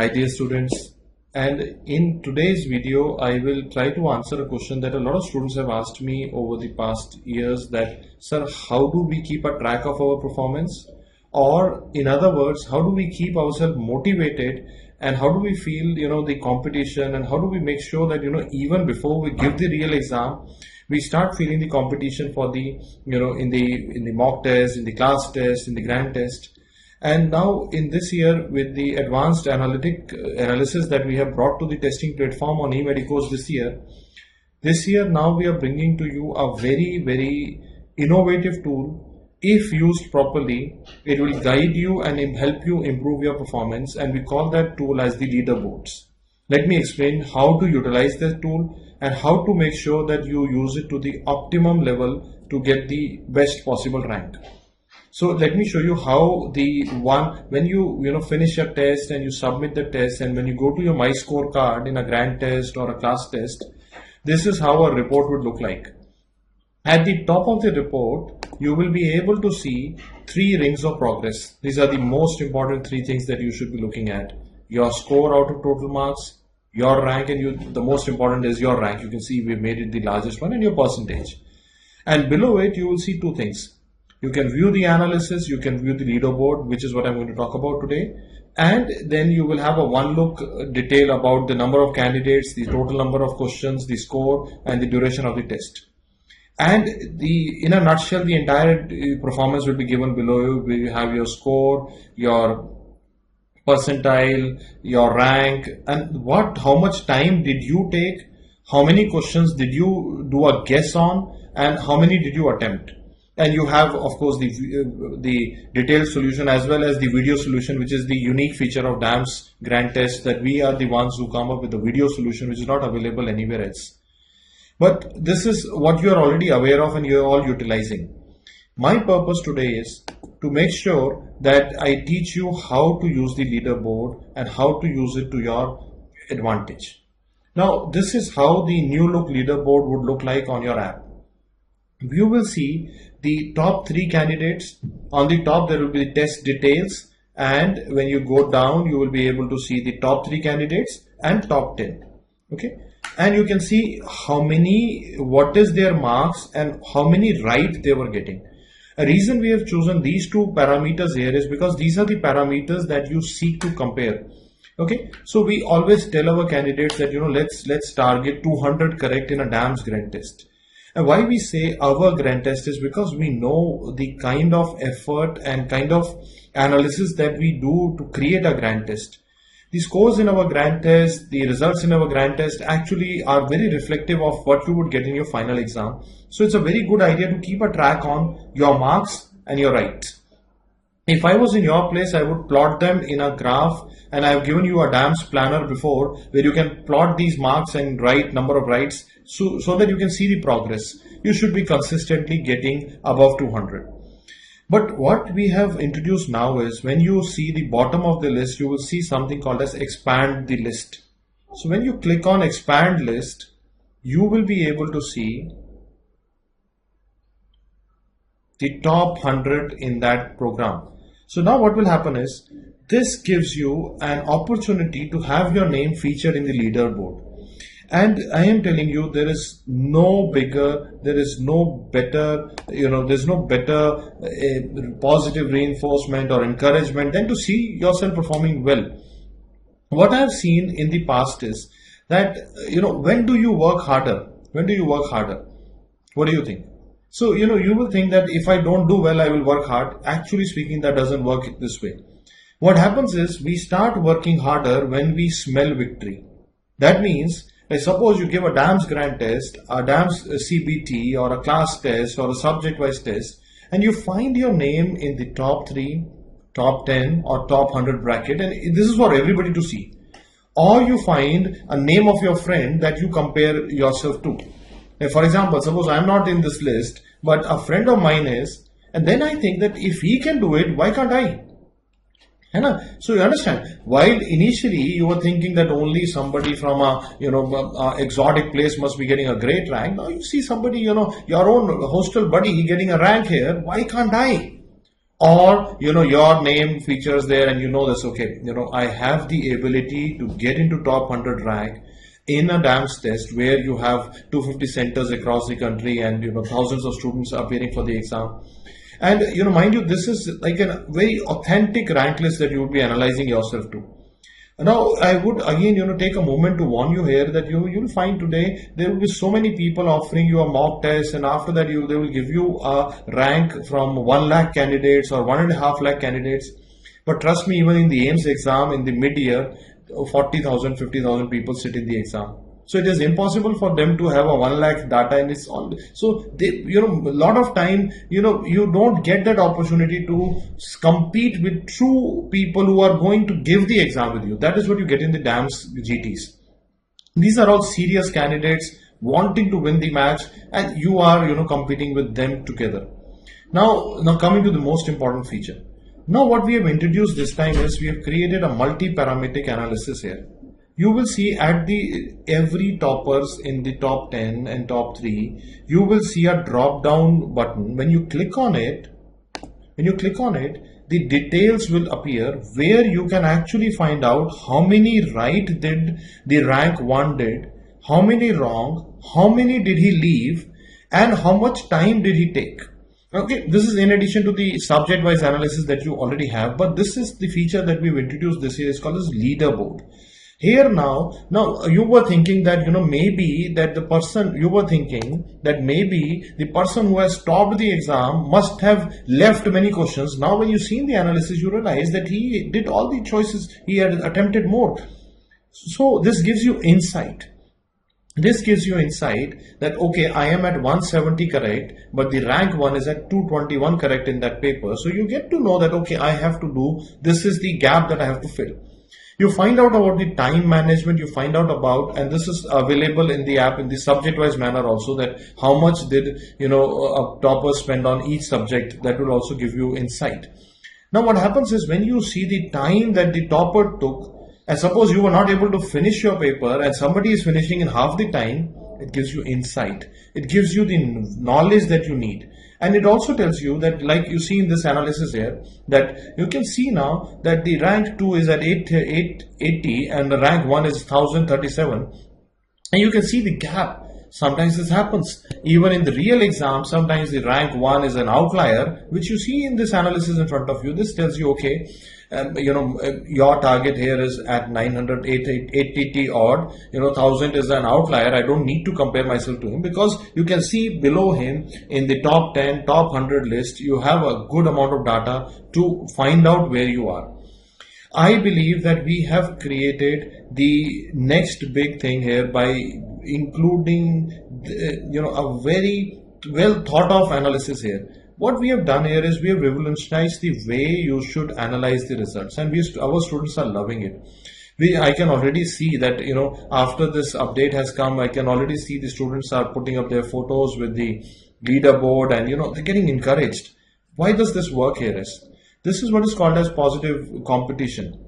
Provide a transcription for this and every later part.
Hi dear students, and in today's video I will try to answer a question that a lot of students have asked me over the past years that, sir, how do we keep a track of our performance? Or in other words, how do we keep ourselves motivated and how do we feel, the competition, and how do we make sure that, even before we give the real exam, we start feeling the competition for the, in the mock test, in the class test, in the grand test. And now in this year, with the advanced analysis that we have brought to the testing platform on eMedicourse this year now we are bringing to you a very, very innovative tool. If used properly, it will guide you and help you improve your performance, and we call that tool as the leaderboards. Let me explain how to utilize this tool and how to make sure that you use it to the optimum level to get the best possible rank. So let me show you how when you finish your test and you submit the test, and when you go to your My Scorecard in a grand test or a class test, this is how a report would look like. At the top of the report, you will be able to see 3 rings of progress. These are the most important 3 things that you should be looking at. Your score out of total marks, your rank, and the most important is your rank. You can see we made it the largest one, and your percentage. And below it, you will see 2 things. You can view the analysis, you can view the leaderboard, which is what I'm going to talk about today. And then you will have a one look detail about the number of candidates, the total number of questions, the score, and the duration of the test. And in a nutshell, the entire performance will be given below you. We have your score, your percentile, your rank, and how much time did you take, how many questions did you do a guess on, and how many did you attempt. And you have, of course, the detailed solution as well as the video solution, which is the unique feature of DAMS Grand Test, that we are the ones who come up with the video solution, which is not available anywhere else. But this is what you are already aware of and you are all utilizing. My purpose today is to make sure that I teach you how to use the leaderboard and how to use it to your advantage. Now, this is how the new look leaderboard would look like on your app. You will see the top 3 candidates. On the top there will be the test details, and when you go down you will be able to see the top 3 candidates and top 10. Okay, and you can see what is their marks and how many right they were getting. A reason we have chosen these 2 parameters here is because these are the parameters that you seek to compare. Okay, so we always tell our candidates that let's target 200 correct in a DAMS grand test. And why we say our grand test is because we know the kind of effort and kind of analysis that we do to create a grand test. The scores in our grand test, the results in our grand test actually are very reflective of what you would get in your final exam. So it's a very good idea to keep a track on your marks and your rights. If I was in your place, I would plot them in a graph, and I have given you a DAMS planner before where you can plot these marks and write number of rights so that you can see the progress. You should be consistently getting above 200. But what we have introduced now is when you see the bottom of the list, you will see something called as expand the list. So when you click on expand list, you will be able to see the top 100 in that program. So now what will happen is this gives you an opportunity to have your name featured in the leaderboard. And I am telling you, there is no bigger, there is no better, there's no better positive reinforcement or encouragement than to see yourself performing well. What I have seen in the past is that, when do you work harder? When do you work harder? What do you think? So, you will think that if I don't do well, I will work hard. Actually speaking, that doesn't work this way. What happens is we start working harder when we smell victory. That means, suppose you give a DAMS grand test, a DAMS CBT, or a class test, or a subject-wise test, and you find your name in the top 3, top 10, or top 100 bracket, and this is for everybody to see. Or you find a name of your friend that you compare yourself to. For example, suppose I am not in this list, but a friend of mine is, and then I think that if he can do it, why can't I? So you understand, while initially you were thinking that only somebody from a exotic place must be getting a great rank, now you see somebody, your own hostel buddy getting a rank here, why can't I? or your name features there and this, okay, I have the ability to get into top 100 rank in a DAMS test where you have 250 centers across the country and thousands of students appearing for the exam. And mind you, this is like a very authentic rank list that you would be analyzing yourself to. Now, I would again, take a moment to warn you here that you'll find today there will be so many people offering you a mock test, and after that they will give you a rank from 1 lakh candidates or 1.5 lakh candidates. But trust me, even in the AIMS exam in the mid-year, 40,000, 50,000 people sit in the exam. So it is impossible for them to have a 1 lakh data, and it's all. So they, a lot of time, you don't get that opportunity to compete with true people who are going to give the exam with you. That is what you get in the DAMS GTs. These are all serious candidates wanting to win the match, and you are, competing with them together. Now coming to the most important feature. Now what we have introduced this time is we have created a multi-parametric analysis here. You will see at every toppers in the top 10 and top 3, you will see a drop down button. When you click on it, the details will appear where you can actually find out how many right did the rank 1 did, how many wrong, how many did he leave, and how much time did he take. Okay, this is in addition to the subject wise analysis that you already have, but this is the feature that we've introduced this year. It's called as leaderboard. Here now you were thinking that maybe that the person who has topped the exam must have left many questions. Now when you see in the analysis, you realize that he did all the choices, he had attempted more. So this gives you insight. That okay, I am at 170 correct, but the rank 1 is at 221 correct in that paper. So you get to know that okay, I have to do, this is the gap that I have to fill. You find out about the time management, you find out about, and this is available in the app in the subject wise manner also, that how much did a topper spend on each subject. That will also give you insight. Now what happens is when you see the time that the topper took, and suppose you were not able to finish your paper and somebody is finishing in half the time, it gives you insight. It gives you the knowledge that you need. And it also tells you that, like you see in this analysis here, that you can see now that the rank 2 is at 880 and the rank 1 is 1037. And you can see the gap. Sometimes this happens. Even in the real exam, sometimes the rank 1 is an outlier, which you see in this analysis in front of you. This tells you, okay, your target here is at 900, 880 odd, 1000 is an outlier. I don't need to compare myself to him, because you can see below him in the top 10, top 100 list, you have a good amount of data to find out where you are. I believe that we have created the next big thing here by including a very well thought of analysis here. What we have done here is we have revolutionized the way you should analyze the results, and our students are loving it. I can already see that after this update has come, I can already see the students are putting up their photos with the leaderboard, and they're getting encouraged. Why does this work here? This is what is called as positive competition.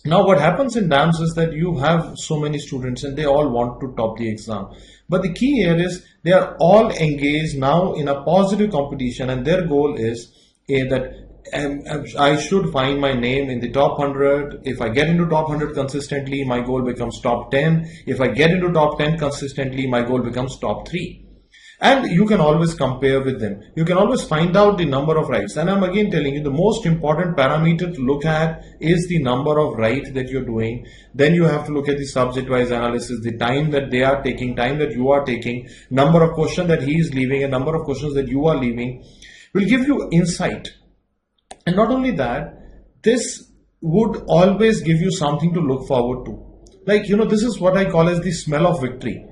Now what happens in DAMS is that you have so many students and they all want to top the exam. But the key here is they are all engaged now in a positive competition, and their goal is that I should find my name in the top 100. If I get into top 100 consistently, my goal becomes top 10. If I get into top 10 consistently, my goal becomes top 3. And you can always compare with them. You can always find out the number of rights. And I'm again telling you, the most important parameter to look at is the number of rights that you're doing. Then you have to look at the subject-wise analysis, the time that they are taking, time that you are taking, number of questions that he is leaving, and number of questions that you are leaving, will give you insight. And not only that, this would always give you something to look forward to. Like, this is what I call as the smell of victory.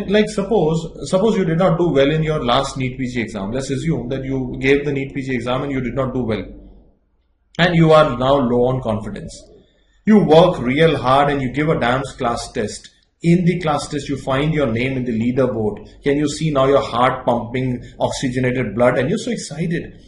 Like suppose you did not do well in your last NEET PG exam. Let's assume that you gave the NEET PG exam and you did not do well, and you are now low on confidence. You work real hard and you give a DAMS class test. In the class test, you find your name in the leaderboard. Can you see now your heart pumping oxygenated blood, and you're so excited?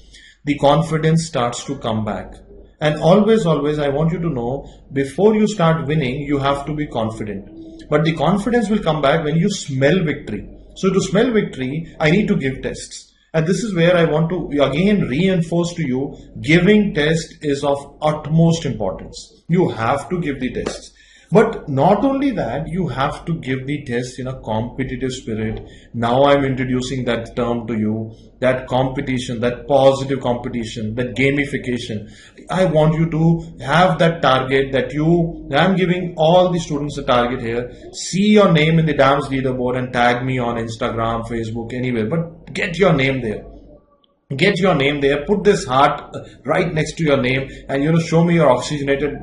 The confidence starts to come back. And always, I want you to know, before you start winning, you have to be confident. But the confidence will come back when you smell victory. So to smell victory, I need to give tests. And this is where I want to again reinforce to you, giving test is of utmost importance. You have to give the tests. But not only that, you have to give the test in a competitive spirit. Now I'm introducing that term to you, that competition, that positive competition, that gamification. I want you to have that target that I'm giving all the students a target here. See your name in the DAMS leaderboard and tag me on Instagram, Facebook, anywhere, but get your name there. Get your name there, put this heart right next to your name, and show me your oxygenated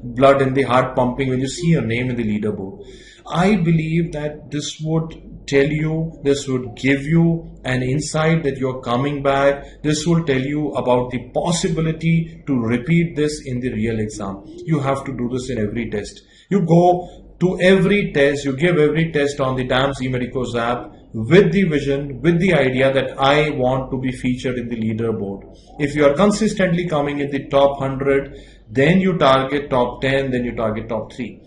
blood in the heart pumping when you see your name in the leaderboard. I believe that this would tell you, this would give you an insight that you're coming back. This will tell you about the possibility to repeat this in the real exam. You have to do this in every test. You go to every test, you give every test on the DAMS eMedicos app with the vision, with the idea that I want to be featured in the leaderboard. If you are consistently coming in the top 100, then you target top 10, then you target top 3.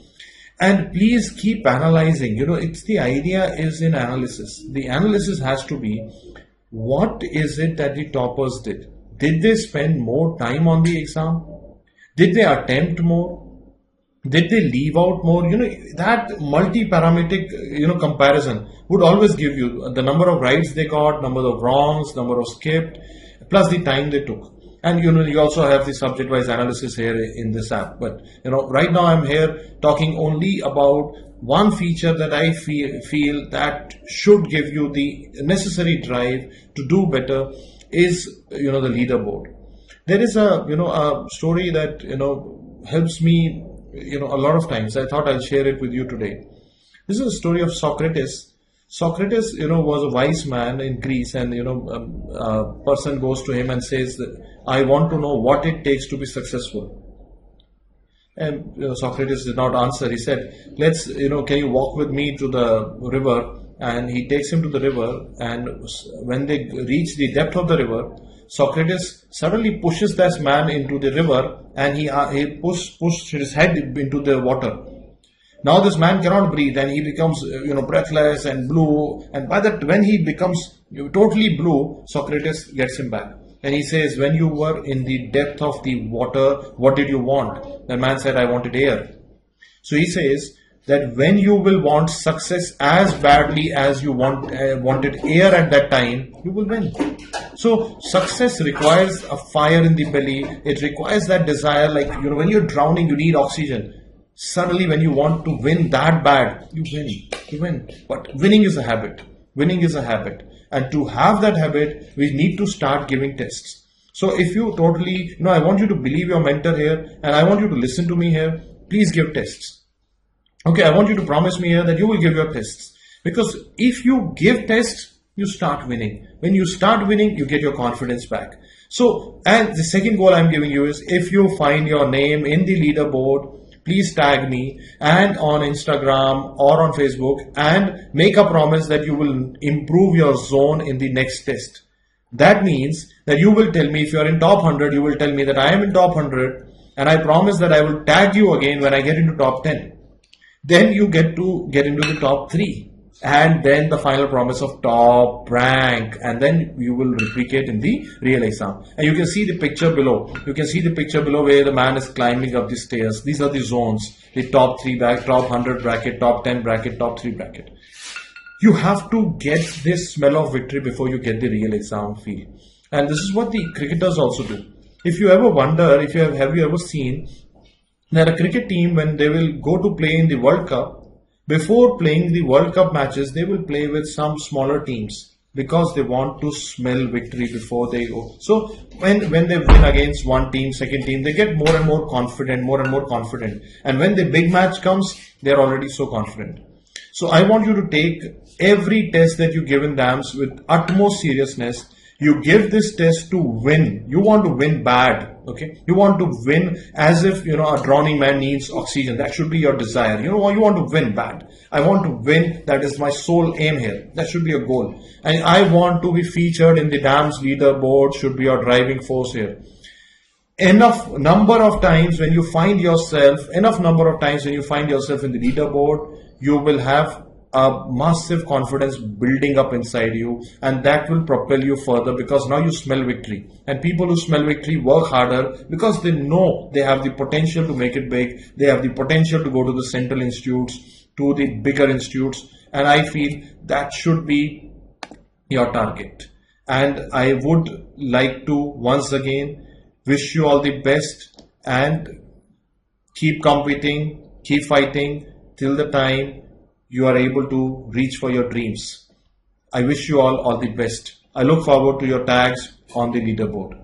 And please keep analyzing. It's the idea is in analysis. The analysis has to be, what is it that the toppers did? Did they spend more time on the exam? Did they attempt more? Did they leave out more? That multi-parametric, comparison would always give you the number of rights they got, number of wrongs, number of skipped, plus the time they took. And you also have the subject-wise analysis here in this app. But right now I'm here talking only about one feature that I feel that should give you the necessary drive to do better is the leaderboard. There is a story that helps me a lot of times. I thought I'll share it with you today. This is a story of Socrates. Socrates, was a wise man in Greece, and a person goes to him and says that I want to know what it takes to be successful. And Socrates did not answer. He said, can you walk with me to the river? And he takes him to the river, and when they reach the depth of the river, Socrates suddenly pushes this man into the river, and he pushed his head into the water. Now this man cannot breathe, and he becomes breathless and blue. And when he becomes totally blue, Socrates gets him back, and he says, when you were in the depth of the water, what did you want? The man said, I wanted air. So he says that when you will want success as badly as you wanted air at that time, you will win. So success requires a fire in the belly. It requires that desire, like when you're drowning, you need oxygen. Suddenly when you want to win that bad, you win. But winning is a habit. And to have that habit, we need to start giving tests. So if you totally, I want you to believe your mentor here, and I want you to listen to me here. Please give tests. Okay, I want you to promise me here that you will give your tests. Because if you give tests, you start winning. When you start winning, you get your confidence back. So, and the second goal I'm giving you is, if you find your name in the leaderboard, please tag me and on Instagram or on Facebook, and make a promise that you will improve your zone in the next test. That means that you will tell me, if you are in top 100, you will tell me that I am in top 100, and I promise that I will tag you again when I get into top 10. Then you get into the top 3, and then the final promise of top rank, and then you will replicate in the real exam. And you can see the picture below. Where the man is climbing up the stairs. These are the zones: the top 3 top 100 bracket, top 10 bracket, top 3 bracket. You have to get this smell of victory before you get the real exam feel. And this is what the cricketers also do. If you ever wonder, have you ever seen that a cricket team, when they will go to play in the World Cup, before playing the World Cup matches, they will play with some smaller teams because they want to smell victory before they go. So when they win against one team, second team, they get more and more confident. And when the big match comes, they are already so confident. So I want you to take every test that you give in DAMS with utmost seriousness. You give this test to win. You want to win bad. Okay, you want to win as if a drowning man needs oxygen. That should be your desire. You want to win bad. I want to win. That is my sole aim here. That should be a goal. And I want to be featured in the DAMS leaderboard. Should be your driving force here. Enough number of times when you find yourself in the leaderboard, you will have a massive confidence building up inside you, and that will propel you further because now you smell victory. And people who smell victory work harder because they know they have the potential to make it big, they have the potential to go to the central institutes, to the bigger institutes, and I feel that should be your target. And I would like to once again wish you all the best and keep competing, keep fighting till the time you are able to reach for your dreams. I wish you all the best. I look forward to your tags on the leaderboard.